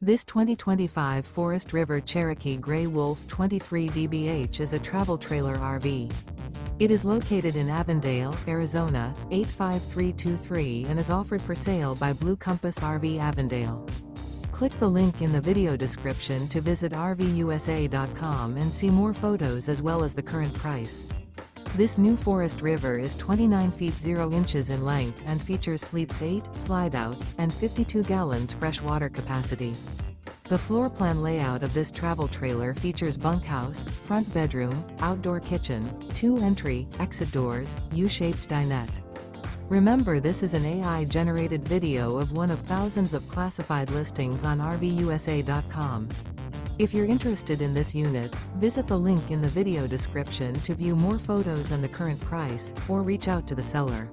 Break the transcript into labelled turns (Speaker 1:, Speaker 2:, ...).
Speaker 1: This 2025 Forest River Cherokee Grey Wolf 23 DBH is a travel trailer RV. It is located in Avondale, Arizona, 85323 and is offered for sale by Blue Compass RV Avondale. Click the link in the video description to visit RVUSA.com and see more photos as well as the current price. This new Forest River is 29 feet 0 inches in length and features sleeps 8, slide-out, and 52 gallons fresh water capacity. The floor plan layout of this travel trailer features bunkhouse, front bedroom, outdoor kitchen, 2 entry, exit doors, U-shaped dinette. Remember, this is an AI-generated video of one of thousands of classified listings on RVUSA.com. If you're interested in this unit, visit the link in the video description to view more photos and the current price, or reach out to the seller.